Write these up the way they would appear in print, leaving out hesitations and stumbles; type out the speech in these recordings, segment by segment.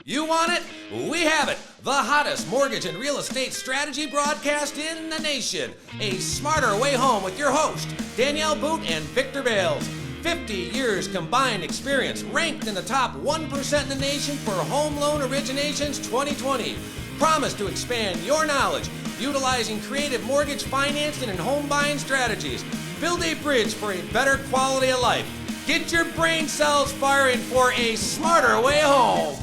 You want it? We have it. The hottest mortgage and real estate strategy broadcast in the nation. A Smarter Way Home with your host, Danielle Boote and Victor Bals. 50 years combined experience, ranked in the top 1% in the nation for home loan originations 2020. Promise to expand your knowledge, utilizing creative mortgage financing and home buying strategies. Build a bridge for a better quality of life. Get your brain cells firing for a smarter way home.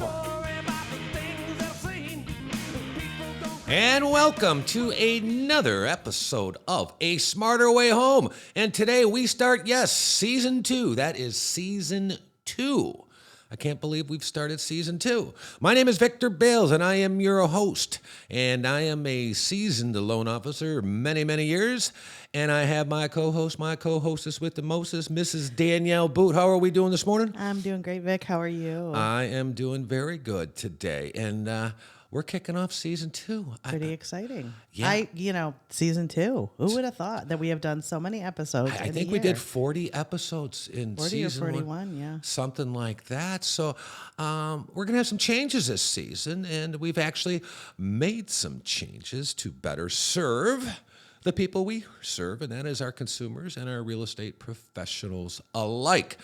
And welcome to another episode of A Smarter Way Home. And today we start, season 2. That is season 2. I can't believe we've started season 2. My name is Victor Bals, and I am your host. And I am a seasoned loan officer, many, many years. And I have my co-hostess with the mostest, Mrs. Danielle Boote. How are we doing this morning? I'm doing great, Vic. How are you? I am doing very good today. And we're kicking off season 2. Pretty exciting. Yeah. Season 2. Who would have thought that we have done so many episodes? I think we did 40 episodes in 40 season or 41, yeah. Something like that. So we're going to have some changes this season, and we've actually made some changes to better serve the people we serve, and that is our consumers and our real estate professionals alike.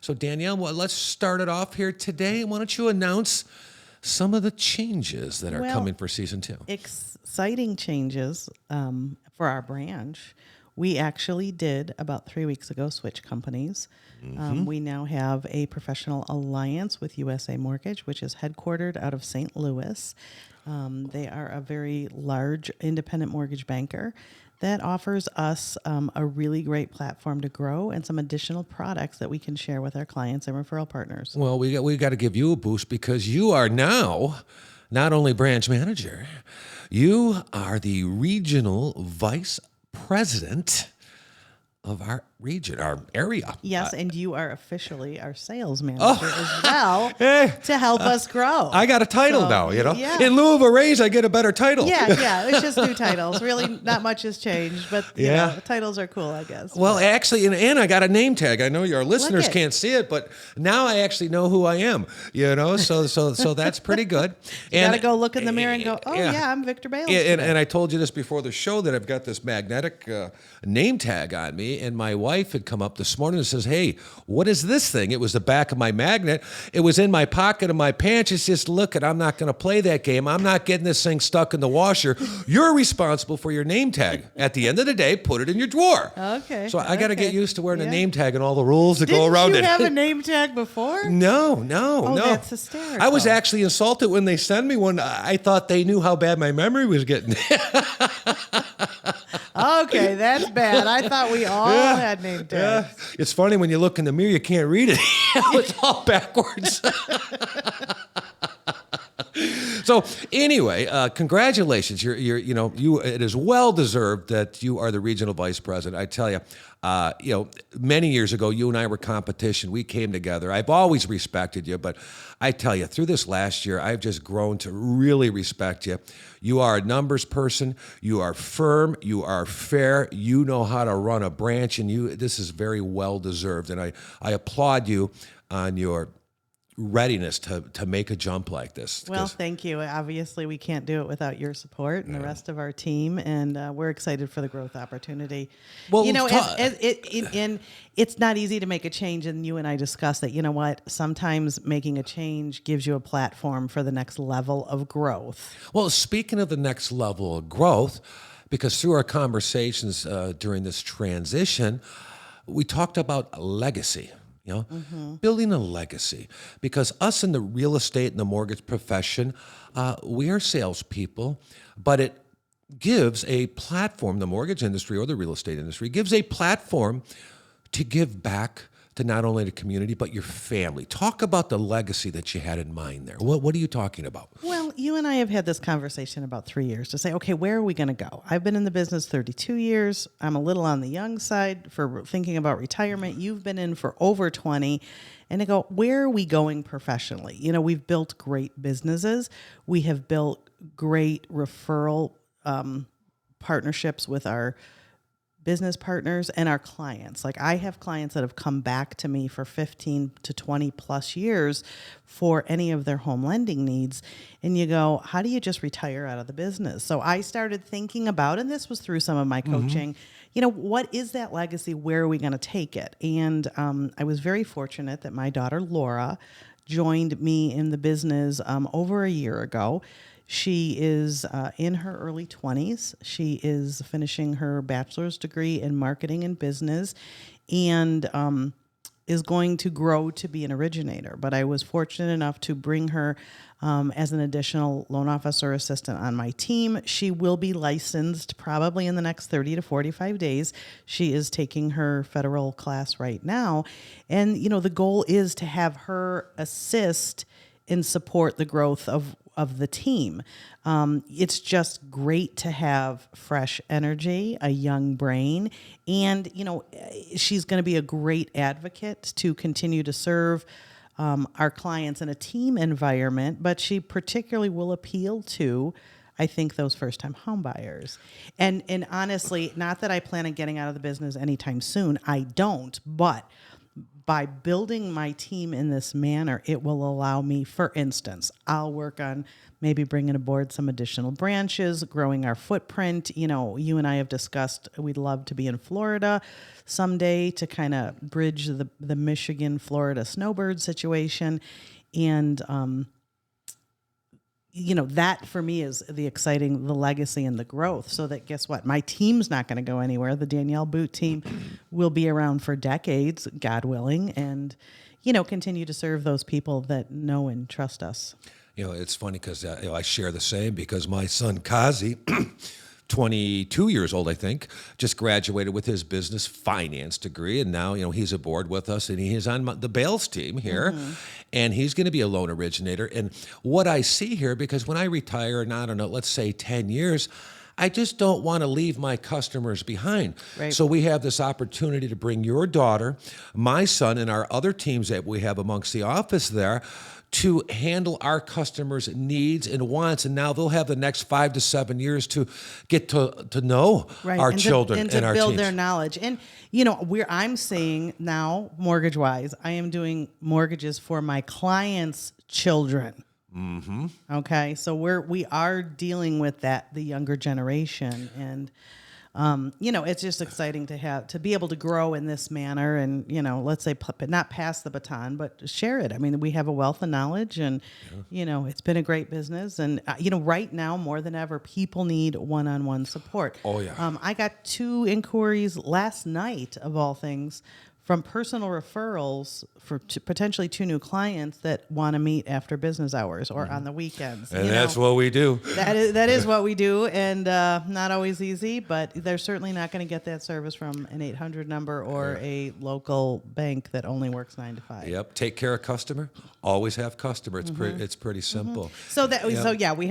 So Danielle, let's start it off here today. Why don't you announce some of the changes that are coming for season 2? Exciting changes for our branch. We actually did, about 3 weeks ago, switch companies. We now have a professional alliance with USA Mortgage, which is headquartered out of St. Louis. They are a very large independent mortgage banker that offers us a really great platform to grow and some additional products that we can share with our clients and referral partners. Well, we got to give you a boost because you are now not only branch manager, you are the regional vice president of our region, our area. Yes, and you are officially our sales manager as well to help us grow. I got a title now, Yeah. In lieu of a raise, I get a better title. Yeah, it's just new titles. Really, not much has changed, but you know, titles are cool, I guess. Well, actually, and I got a name tag. I know your listeners can't see it, but now I actually know who I am. So that's pretty good. You got to go look in the mirror and go, I'm Victor Bals. And I told you this before the show that I've got this magnetic name tag on me, and my wife had come up this morning and says, "Hey, what is this thing?" It was the back of my magnet. It was in my pocket of my pants. She says, "Look, I'm not going to play that game. I'm not getting this thing stuck in the washer. You're responsible for your name tag. At the end of the day, put it in your drawer." Okay. So I got to get used to wearing a name tag and all the rules that go around it. Didn't you have a name tag before? No. Oh, that's hysterical. I was actually insulted when they sent me one. I thought they knew how bad my memory was getting. Okay, that's bad. I thought we all had name tags. Yeah. It's funny when you look in the mirror, you can't read it. It's all backwards. So anyway, congratulations. It is well deserved that you are the regional vice president. I tell you, many years ago, you and I were competition. We came together. I've always respected you, but I tell you, through this last year, I've just grown to really respect you. You are a numbers person. You are firm. You are fair. You know how to run a branch, and this is very well deserved. And I applaud you on your readiness to make a jump like this. Well, thank you. Obviously, we can't do it without your support and the rest of our team, and we're excited for the growth opportunity. Well, it's not easy to make a change, and you and I discussed that. You know what? Sometimes making a change gives you a platform for the next level of growth. Well, speaking of the next level of growth, because through our conversations during this transition, we talked about legacy. Building a legacy, because us in the real estate and the mortgage profession, we are salespeople, but it gives a platform, the mortgage industry or the real estate industry gives a platform to give back to not only the community, but your family. Talk about the legacy that you had in mind there. What are you talking about? Well, you and I have had this conversation about 3 years to say, okay, where are we going to go? I've been in the business 32 years. I'm a little on the young side for thinking about retirement. You've been in for over 20. And I go, where are we going professionally? We've built great businesses. We have built great referral partnerships with our business partners and our clients. Like I have clients that have come back to me for 15 to 20 plus years for any of their home lending needs. And you go, how do you just retire out of the business? So I started thinking about, and this was through some of my coaching, what is that legacy? Where are we going to take it? And I was very fortunate that my daughter, Laura, joined me in the business over a year ago. She is in her early 20s. She is finishing her bachelor's degree in marketing and business and is going to grow to be an originator. But I was fortunate enough to bring her as an additional loan officer assistant on my team. She will be licensed probably in the next 30 to 45 days. She is taking her federal class right now. And, the goal is to have her assist and support the growth of the team. It's just great to have fresh energy, a young brain, and, she's going to be a great advocate to continue to serve our clients in a team environment, but she particularly will appeal to, I think, those first-time home buyers. And honestly, not that I plan on getting out of the business anytime soon. I don't, but by building my team in this manner, it will allow me, for instance, I'll work on maybe bringing aboard some additional branches, growing our footprint. You and I have discussed we'd love to be in Florida someday to kind of bridge the Michigan-Florida snowbird situation. And, that for me is the legacy and the growth. So that guess what? My team's not going to go anywhere. The Danielle Boote team will be around for decades, God willing, and, continue to serve those people that know and trust us. It's funny because I share the same because my son Kazi, 22 years old, I think, just graduated with his business finance degree. And now, he's aboard with us and he's on the Bals team here. And he's going to be a loan originator. And what I see here, because when I retire in, I don't know, let's say 10 years, I just don't want to leave my customers behind. Right. So we have this opportunity to bring your daughter, my son, and our other teams that we have amongst the office there to handle our customers' needs and wants. And now they'll have the next 5 to 7 years to get to know our children and our build teams. their knowledge. And, I'm seeing now, mortgage-wise, I am doing mortgages for my clients' children. Mm-hmm. Okay, so we are dealing with the younger generation, and it's just exciting to be able to grow in this manner, and let's say not pass the baton, but share it. I mean, we have a wealth of knowledge, and it's been a great business, and right now more than ever, people need one-on-one support. Oh yeah. I got 2 inquiries last night, of all things, from personal referrals for potentially 2 new clients that want to meet after business hours or on the weekends. And that's what we do. That is what we do, and not always easy, but they're certainly not going to get that service from an 800 number or a local bank that only works 9 to 5. Yep. Take care of customer. Always have customer. It's it's pretty simple. So we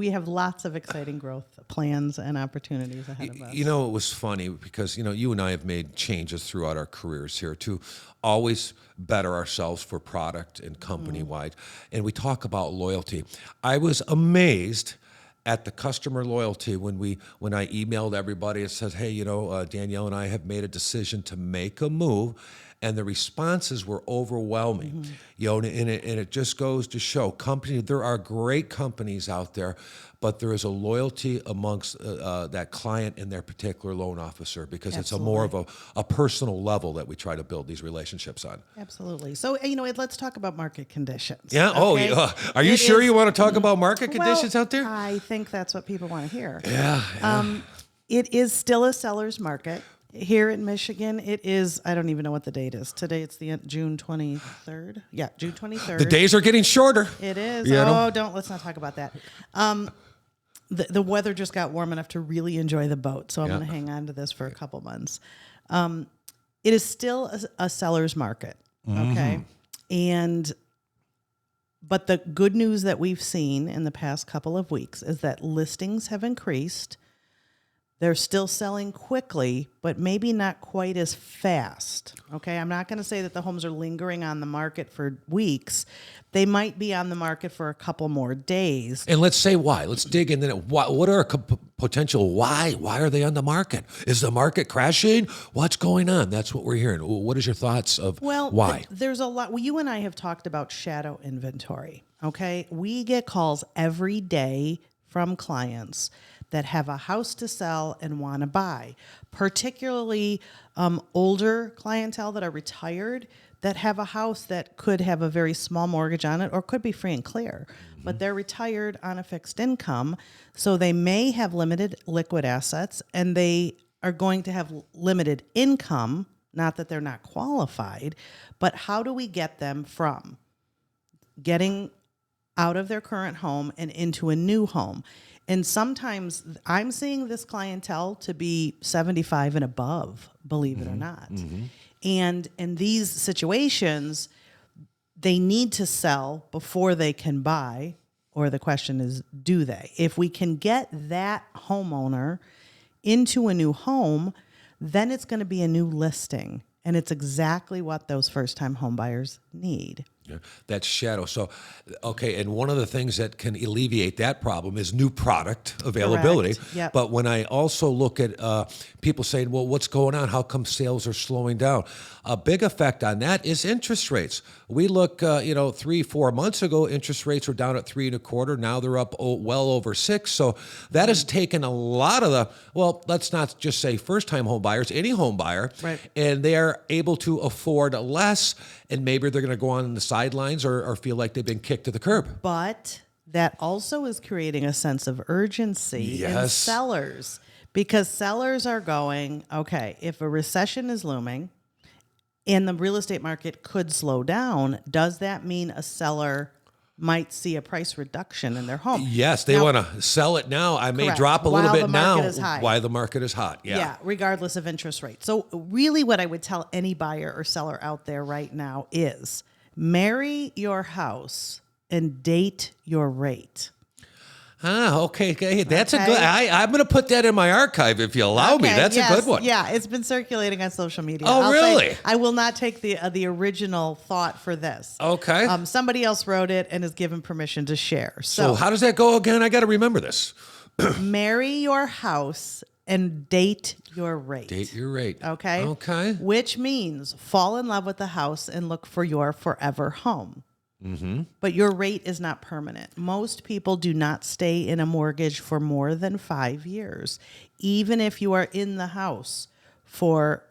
have lots of exciting growth plans and opportunities ahead of us. It was funny because you and I have made changes throughout our careers here to always better ourselves for product and company wide. And we talk about loyalty. I was amazed at the customer loyalty when I emailed everybody and said, hey, Danielle and I have made a decision to make a move. And the responses were overwhelming, and it just goes to show there are great companies out there, but there is a loyalty amongst that client and their particular loan officer because it's a more of a personal level that we try to build these relationships on. Absolutely. So, let's talk about market conditions. Yeah. Okay? Oh, are you sure you want to talk about market conditions out there? I think that's what people want to hear. Yeah. It is still a seller's market. Here in Michigan, it is, I don't even know what the date is. Today it's the June 23rd. Yeah, June 23rd. The days are getting shorter. It is. Let's not talk about that. The weather just got warm enough to really enjoy the boat, so I'm going to hang on to this for a couple months. It is still a seller's market, okay? But the good news that we've seen in the past couple of weeks is that listings have increased. They're still selling quickly, but maybe not quite as fast. Okay, I'm not going to say that the homes are lingering on the market for weeks. They might be on the market for a couple more days. And let's say why. Let's dig into it. What are potential why? Why are they on the market? Is the market crashing? What's going on? That's what we're hearing. What is your thoughts of why? There's a lot. Well, you and I have talked about shadow inventory. Okay, we get calls every day from clients that have a house to sell and want to buy, particularly older clientele that are retired that have a house that could have a very small mortgage on it or could be free and clear, but they're retired on a fixed income. So they may have limited liquid assets and they are going to have limited income, not that they're not qualified, but how do we get them from getting out of their current home and into a new home? And sometimes I'm seeing this clientele to be 75 and above, believe it or not. And in these situations, they need to sell before they can buy, or the question is, do they? If we can get that homeowner into a new home, then it's going to be a new listing. And it's exactly what those first-time home buyers need. Yeah, that's shadow. So, okay, and one of the things that can alleviate that problem is new product availability. Yep. But when I also look at people saying, well, what's going on? How come sales are slowing down? A big effect on that is interest rates. We look, 3-4 months ago, interest rates were down at 3.25. Now they're up well over 6. So that has taken a lot of let's not just say first-time home buyers, any home buyer, right, and they are able to afford less, and maybe they're going to go on the sidelines or feel like they've been kicked to the curb. But that also is creating a sense of urgency in sellers, because sellers are going, okay, if a recession is looming and the real estate market could slow down, does that mean a seller might see a price reduction in their home? Yes, they want to sell it now. I may drop a little bit now while the market is hot. Yeah, regardless of interest rate. So really what I would tell any buyer or seller out there right now is marry your house and date your rate. Okay. That's a good. I'm going to put that in my archive if you allow me. That's a good one. Yeah, it's been circulating on social media. Oh, really? I will not take the original thought for this. Okay. Somebody else wrote it and is given permission to share. So how does that go again? I got to remember this. Marry your house and date your rate. Date your rate. Okay. Okay. Which means fall in love with the house and look for your forever home. But your rate is not permanent. Most people do not stay in a mortgage for more than 5 years, even if you are in the house for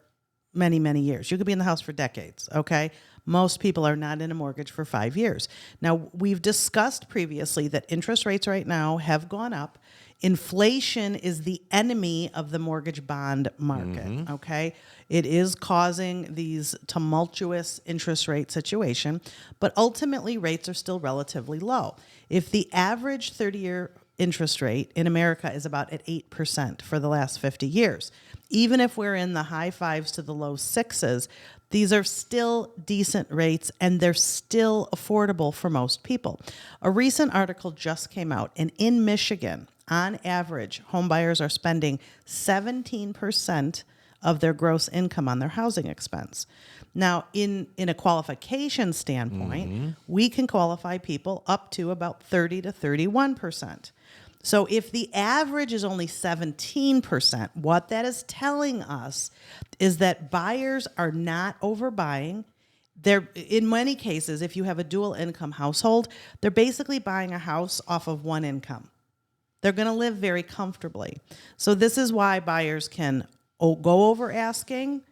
many, many years. You could be in the house for decades, okay? Most people are not in a mortgage for 5 years. Now, we've discussed previously that interest rates right now have gone up. Inflation is the enemy of the mortgage bond market, okay? It is causing these tumultuous interest rate situation, but ultimately rates are still relatively low. If the average 30-year interest rate in America is about at 8% for the last 50 years, even if we're in the high 5s to the low 6s, these are still decent rates and they're still affordable for most people. A recent article just came out, and in Michigan, on average, home buyers are spending 17% of their gross income on their housing expense. Now, in a qualification standpoint, we can qualify people up to about 30 to 31%. So if the average is only 17%, what that is telling us is that buyers are not overbuying. They're, in many cases, if you have a dual income household, they're basically buying a house off of one income. They're going to live very comfortably. So this is why buyers can go over asking,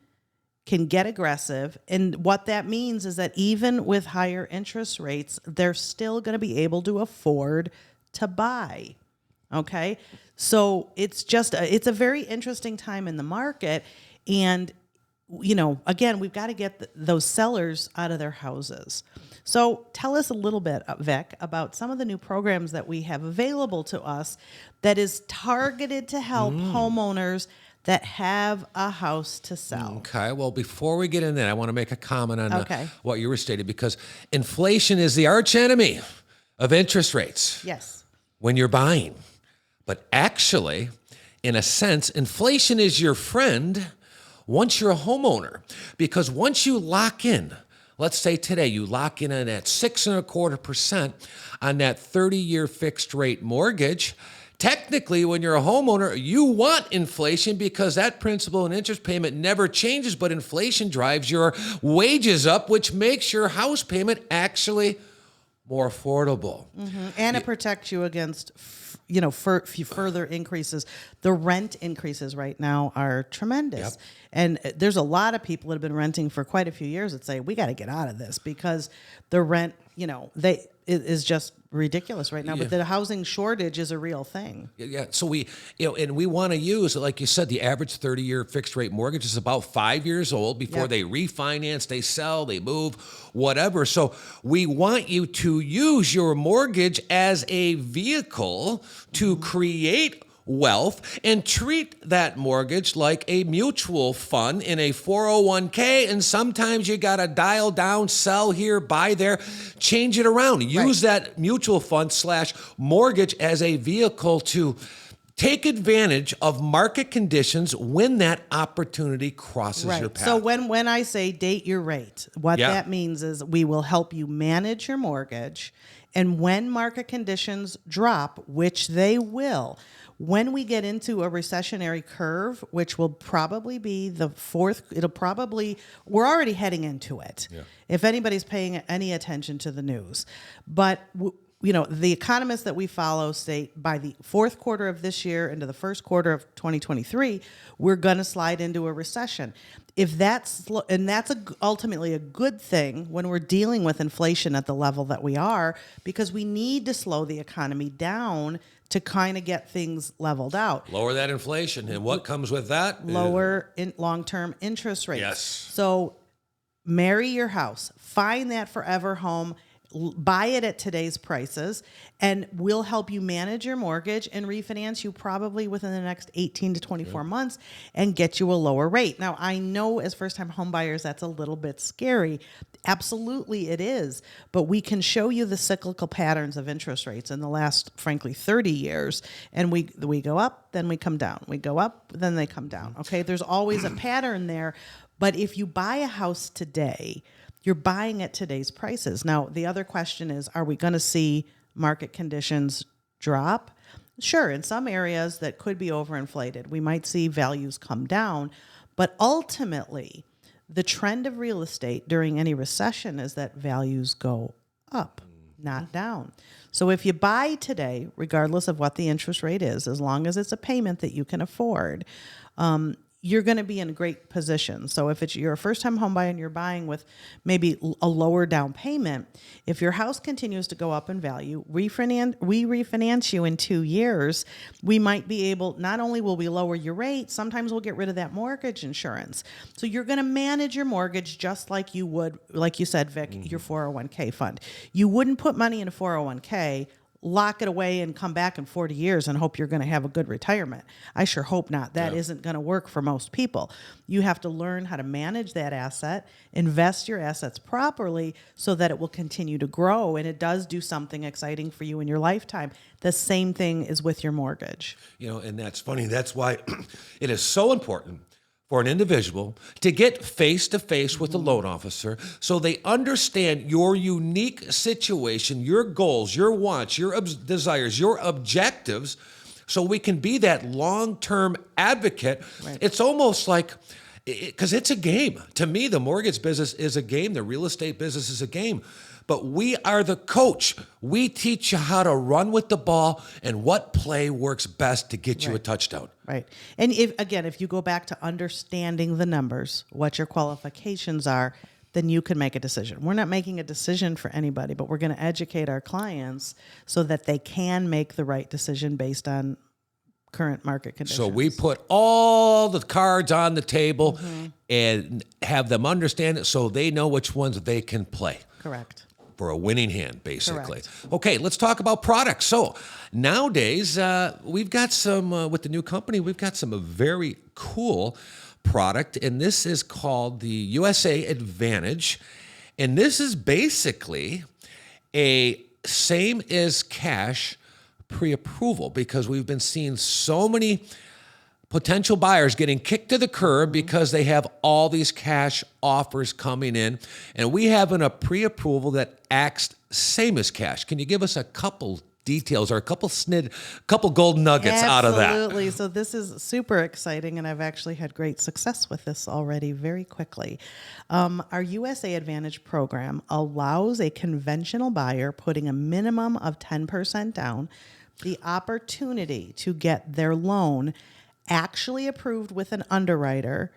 can get aggressive. And what that means is that even with higher interest rates, they're still going to be able to afford to buy. Okay? So it's it's a very interesting time in the market. And, again, we've got to get those sellers out of their houses. So tell us a little bit, Vic, about some of the new programs that we have available to us that is targeted to help homeowners that have a house to sell. Okay. Well, before we get into that, I want to make a comment on what you were stating, because inflation is the arch enemy of interest rates. Yes. When you're buying. But actually, in a sense, inflation is your friend once you're a homeowner. Because once you lock in, let's say today you lock in at 6.25% on that 30-year fixed rate mortgage. Technically, when you're a homeowner, you want inflation because that principal and interest payment never changes, but inflation drives your wages up, which makes your house payment actually more affordable. And it protects you against, further increases. The rent increases right now are tremendous. Yep. And there's a lot of people that have been renting for quite a few years that say, we got to get out of this because the rent, it is just ridiculous right now. But the housing shortage is a real thing. Yeah. So we want to use, like you said, the average 30-year fixed rate mortgage is about 5 years old before they refinance, they sell, they move, whatever. So we want you to use your mortgage as a vehicle to create wealth and treat that mortgage like a mutual fund in a 401k. And sometimes you got to dial down, sell here, buy there, change it around. Use that mutual fund / mortgage as a vehicle to take advantage of market conditions when that opportunity crosses your path. So when I say date your rate, what that means is we will help you manage your mortgage. And when market conditions drop, which they will, when we get into a recessionary curve, which will probably be we're already heading into it. Yeah. If anybody's paying any attention to the news. But, the economists that we follow state by the fourth quarter of this year into the first quarter of 2023, we're going to slide into a recession. If that's ultimately a good thing when we're dealing with inflation at the level that we are, because we need to slow the economy down to kind of get things leveled out. Lower that inflation. And what comes with that? Lower long-term interest rates. Yes. So marry your house. Find that forever home. Buy it at today's prices, and we'll help you manage your mortgage and refinance you probably within the next 18 to 24 months and get you a lower rate. Now, I know as first-time home buyers, that's a little bit scary. Absolutely it is, but we can show you the cyclical patterns of interest rates in the last, frankly, 30 years, and we go up, then we come down. We go up, then they come down, okay? There's always a pattern there, but if you buy a house today, you're buying at today's prices. Now, the other question is, are we going to see market conditions drop? Sure, in some areas that could be overinflated, we might see values come down, but ultimately, the trend of real estate during any recession is that values go up, not down. So if you buy today, regardless of what the interest rate is, as long as it's a payment that you can afford, you're going to be in a great position. So if you're a first-time home buyer and you're buying with maybe a lower down payment, if your house continues to go up in value, we refinance you in 2 years, we might be able, not only will we lower your rate, sometimes we'll get rid of that mortgage insurance. So you're going to manage your mortgage just like you would, like you said, Vic, your 401k fund. You wouldn't put money in a 401k, lock it away and come back in 40 years and hope you're going to have a good retirement. I sure hope not. That isn't going to work for most people. You have to learn how to manage that asset, invest your assets properly so that it will continue to grow and it does do something exciting for you in your lifetime. The same thing is with your mortgage. And that's funny. That's why it is so important for an individual to get face-to-face with a loan officer so they understand your unique situation, your goals, your wants, your desires, your objectives, so we can be that long-term advocate. Right. It's almost like, because it's a game. To me, the mortgage business is a game. The real estate business is a game. But we are the coach. We teach you how to run with the ball and what play works best to get you a touchdown. Right. And if you go back to understanding the numbers, what your qualifications are, then you can make a decision. We're not making a decision for anybody, but we're going to educate our clients so that they can make the right decision based on current market conditions. So we put all the cards on the table and have them understand it so they know which ones they can play. Correct. For a winning hand, basically. Correct. Okay, let's talk about products. So nowadays, we've got some, with the new company, we've got some very cool product, and this is called the USA Advantage. And this is basically a same as cash pre-approval because we've been seeing so many potential buyers getting kicked to the curb because they have all these cash offers coming in. And we have a pre-approval that acts same as cash. Can you give us a couple details or a couple gold nuggets out of that? Absolutely. So this is super exciting, and I've actually had great success with this already very quickly. Our USA Advantage program allows a conventional buyer putting a minimum of 10% down the opportunity to get their loan actually approved with an underwriter.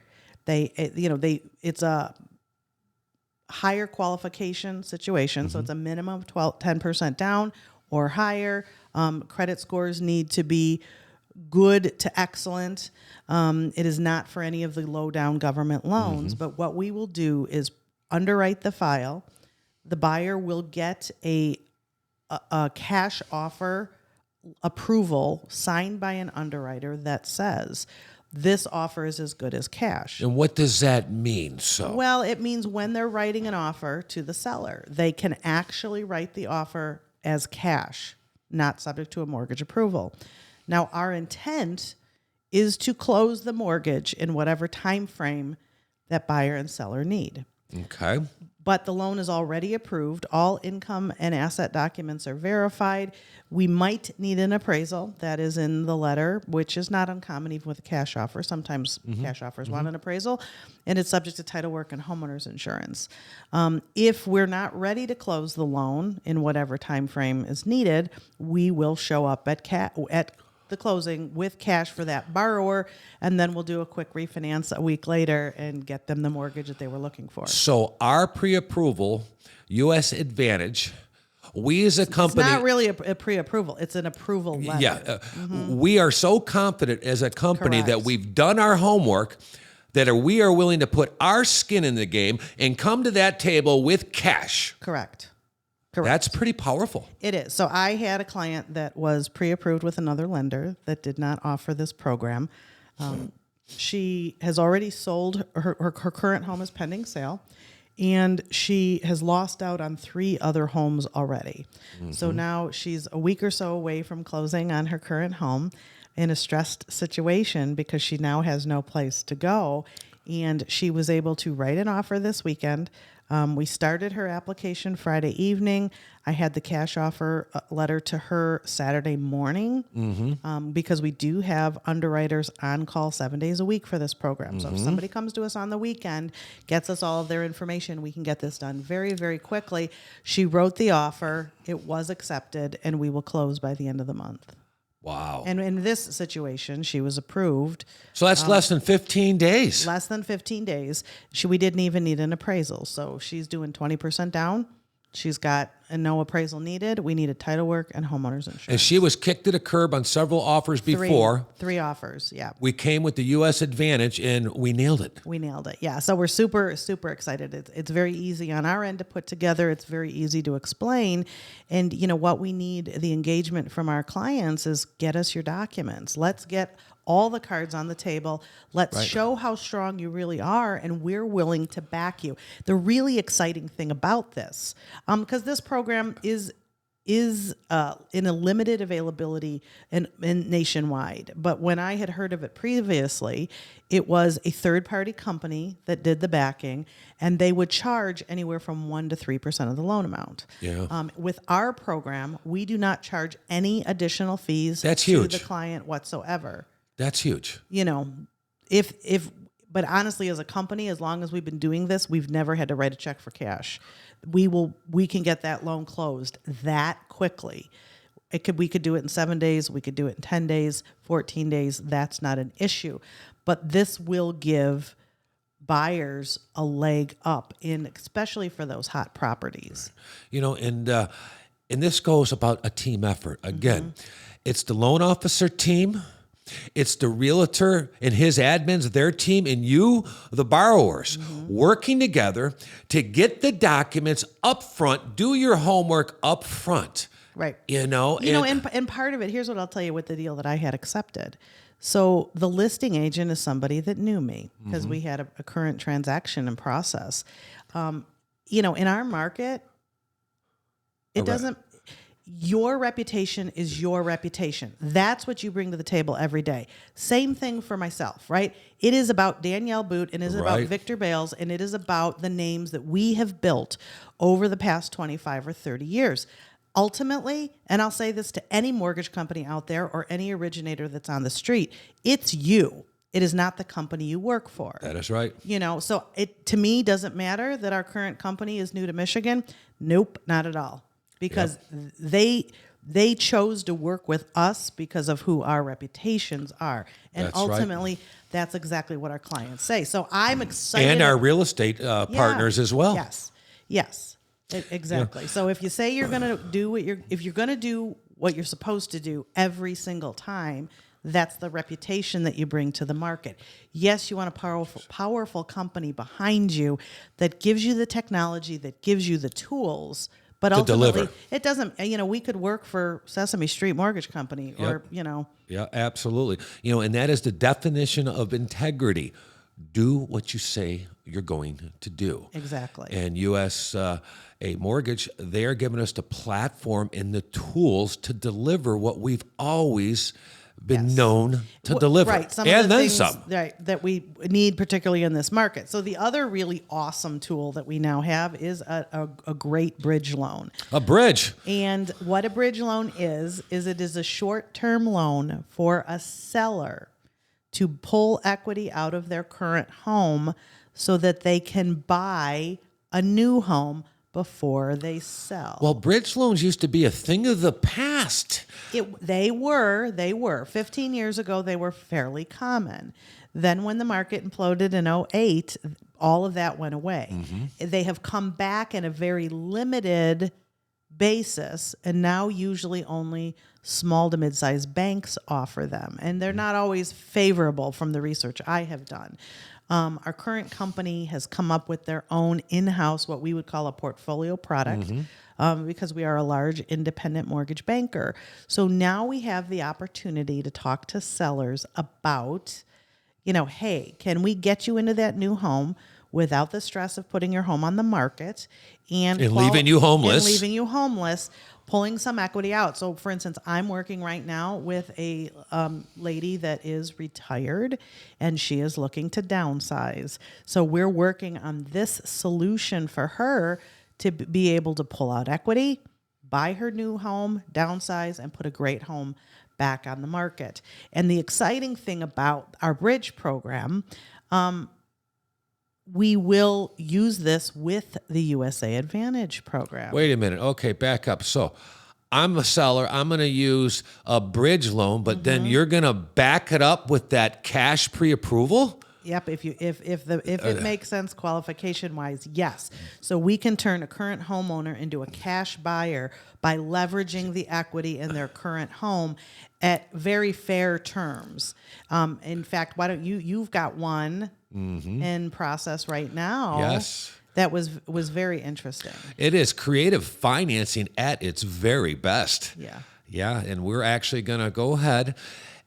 It's a higher qualification situation, so it's a minimum of 10% down or higher. Credit scores need to be good to excellent. It is not for any of the low down government loans, but what we will do is underwrite the file. The buyer will get a cash offer approval signed by an underwriter that says this offer is as good as cash. And what does that mean? Well, it means when they're writing an offer to the seller, they can actually write the offer as cash, not subject to a mortgage approval. Now, our intent is to close the mortgage in whatever time frame that buyer and seller need. Okay. But the loan is already approved. All income and asset documents are verified. We might need an appraisal. That is in the letter, which is not uncommon even with a cash offer. Sometimes cash offers want an appraisal, and it's subject to title work and homeowners insurance. If we're not ready to close the loan in whatever time frame is needed, we will show up at the closing with cash for that borrower, and then we'll do a quick refinance a week later and get them the mortgage that they were looking for. So our pre-approval, U.S. Advantage, we as a company... It's not really a pre-approval. It's an approval letter. Yeah. We are so confident as a company Correct. that we've done our homework that we are willing to put our skin in the game and come to that table with cash. Correct. That's pretty powerful. It is. So I had a client that was pre-approved with another lender that did not offer this program. She has already sold, her current home is pending sale, and she has lost out on 3 other homes already. So now she's a week or so away from closing on her current home in a stressed situation because she now has no place to go. And she was able to write an offer this weekend. We started her application Friday evening. I had the cash offer letter to her Saturday morning because we do have underwriters on call 7 days a week for this program. So if somebody comes to us on the weekend, gets us all of their information, we can get this done very, very quickly. She wrote the offer. It was accepted, and we will close by the end of the month. Wow. And in this situation, she was approved. So that's less than 15 days. Less than 15 days. We didn't even need an appraisal. So she's doing 20% down. She's got no appraisal needed. We needed title work and homeowners insurance. And she was kicked to the curb on several offers before. Three offers, yeah. We came with the U.S. Advantage, and we nailed it. We nailed it, yeah. So we're super, super excited. It's very easy on our end to put together. It's very easy to explain. And, what we need, the engagement from our clients is get us your documents. Let's get all the cards on the table. Let's show how strong you really are, and we're willing to back you. The really exciting thing about this, because this program is in a limited availability and nationwide. But when I had heard of it previously, it was a third-party company that did the backing, and they would charge anywhere from 1% to 3% of the loan amount. Yeah. With our program, we do not charge any additional fees That's to huge. the client whatsoever. That's huge. But honestly, as a company, as long as we've been doing this, we've never had to write a check for cash. We can get that loan closed that quickly. We could do it in 7 days. We could do it in 10 days, 14 days. That's not an issue. But this will give buyers a leg up especially for those hot properties. And this goes about a team effort. Again, it's the loan officer team. It's the realtor and his admins, their team, and you, the borrowers, working together to get the documents up front, do your homework up front. Right. And part of it, here's what I'll tell you with the deal that I had accepted. So the listing agent is somebody that knew me because we had a current transaction in process. In our market, it doesn't... your reputation is your reputation. That's what you bring to the table every day. Same thing for myself, right? It is about Danielle Boote, and it is about Right. Victor Bals, and it is about the names that we have built over the past 25 or 30 years. Ultimately, and I'll say this to any mortgage company out there or any originator that's on the street, it's you. It is not the company you work for. That is right. So it, to me, doesn't matter that our current company is new to Michigan. Nope, not at all. Because they chose to work with us because of who our reputations are. And That's right. ultimately, that's exactly what our clients say. So I'm excited. And our real estate partners as well. Yes, exactly. So if you say you're going to do if you're going to do what you're supposed to do every single time, that's the reputation that you bring to the market. Yes, you want a powerful company behind you that gives you the technology, that gives you the tools, but to ultimately, deliver. it doesn't, we could work for Sesame Street Mortgage Company or. Yeah, absolutely. And that is the definition of integrity. Do what you say you're going to do. Exactly. And USA Mortgage, they are giving us the platform and the tools to deliver what we've always been known to deliver. Right. Some and of the then things some. that we need, particularly in this market. So the other really awesome tool that we now have is a great bridge loan. A bridge. And what a bridge loan is it is a short-term loan for a seller to pull equity out of their current home so that they can buy a new home before they sell. Well, bridge loans used to be a thing of the past. They were. 15 years ago, they were fairly common. Then when the market imploded in 2008, all of that went away. Mm-hmm. They have come back in a very limited basis, and now usually only small to mid-sized banks offer them. And they're not always favorable from the research I have done. Our current company has come up with their own in-house, what we would call a portfolio product, because we are a large independent mortgage banker. So now we have the opportunity to talk to sellers about, hey, can we get you into that new home without the stress of putting your home on the market and leaving you homeless. Pulling some equity out. So, for instance, I'm working right now with a lady that is retired, and she is looking to downsize. So we're working on this solution for her to be able to pull out equity, buy her new home, downsize, and put a great home back on the market. And the exciting thing about our bridge program, we will use this with the USA Advantage program. Wait a minute. Okay, back up. So I'm a seller. I'm going to use a bridge loan, but then you're going to back it up with that cash pre-approval? Yep. If it makes sense qualification wise, yes. So we can turn a current homeowner into a cash buyer by leveraging the equity in their current home at very fair terms. In fact, why don't you've got one in process right now. Yes. That was very interesting. It is creative financing at its very best. Yeah. Yeah, and we're actually going to go ahead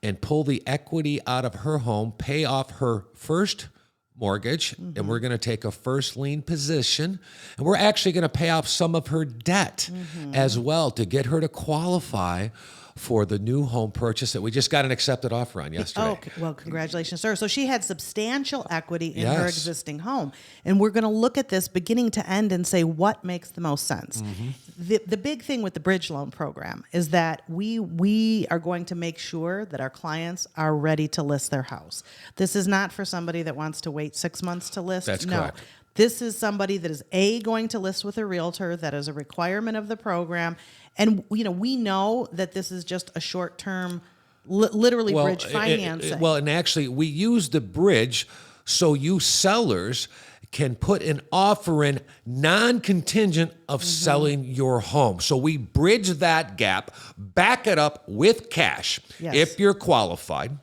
and pull the equity out of her home, pay off her first mortgage, and we're going to take a first lien position, and we're actually going to pay off some of her debt as well to get her to qualify for the new home purchase that we just got an accepted offer on yesterday. Oh, well, congratulations, sir. So she had substantial equity in her existing home. And we're going to look at this beginning to end and say what makes the most sense. The big thing with the bridge loan program is that we are going to make sure that our clients are ready to list their house. This is not for somebody that wants to wait 6 months to list. That's no. correct. This is somebody that is going to list with a realtor. That is a requirement of the program. And, we know that this is just a short-term, literally bridge financing. And actually, we use the bridge so you sellers can put an offer in non-contingent of selling your home. So we bridge that gap, back it up with cash if you're qualified.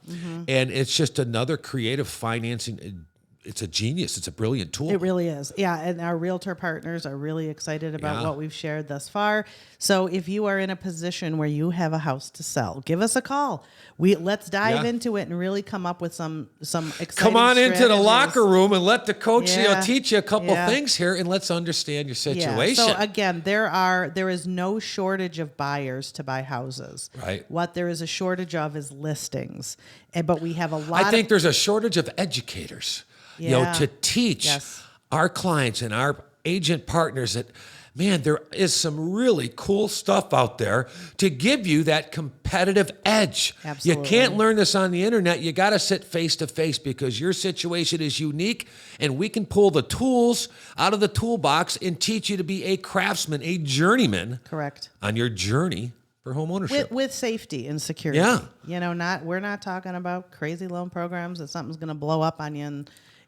And it's just another creative financing it's a genius. It's a brilliant tool. It really is. Yeah. And our realtor partners are really excited about Yeah. what we've shared thus far. So if you are in a position where you have a house to sell, give us a call. Let's dive Yeah. into it and really come up with some exciting Come on into the strategies. locker room and let the coach Yeah. teach you a couple Yeah. things here, and let's understand your situation. Yeah. So again, there is no shortage of buyers to buy houses. Right. What there is a shortage of is listings. But we have a lot I think there's a shortage of educators, to teach Yes. our clients and our agent partners that, man, there is some really cool stuff out there to give you that competitive edge. Absolutely. You can't learn this on the internet. You got to sit face to face because your situation is unique, and we can pull the tools out of the toolbox and teach you to be a craftsman, a journeyman correct. on your journey for home ownership. With safety and security. Yeah. We're not talking about crazy loan programs that something's going to blow up on you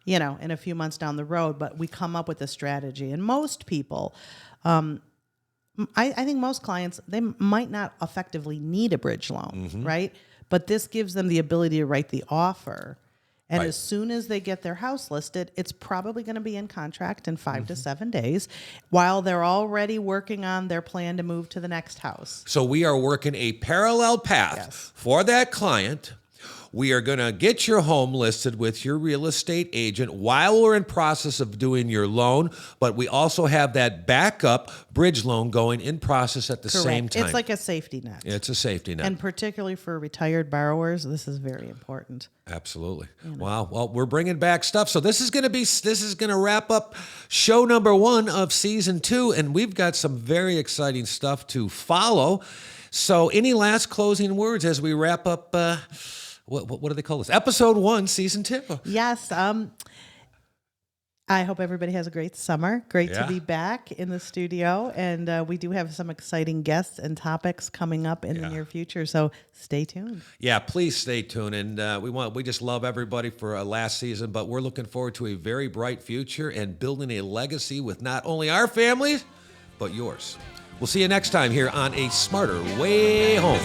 in a few months down the road, but we come up with a strategy. And most people, I think most clients, they might not effectively need a bridge loan, right? But this gives them the ability to write the offer. And Right. as soon as they get their house listed, it's probably going to be in contract in 5 to 7 days while they're already working on their plan to move to the next house. So we are working a parallel path Yes. for that client. We are going to get your home listed with your real estate agent while we're in process of doing your loan, but we also have that backup bridge loan going in process at the same time. It's like a safety net. It's a safety net. And particularly for retired borrowers, this is very important. Absolutely. Wow. Well, we're bringing back stuff. So this is going to wrap up show number 1 of season 2, and we've got some very exciting stuff to follow. So any last closing words as we wrap up? What do they call this? Episode 1, season 2. Yes. I hope everybody has a great summer. Great Yeah. to be back in the studio. And we do have some exciting guests and topics coming up in the near future. So stay tuned. Yeah, please stay tuned. And we just love everybody for last season, but we're looking forward to a very bright future and building a legacy with not only our families, but yours. We'll see you next time here on A Smarter Way Home.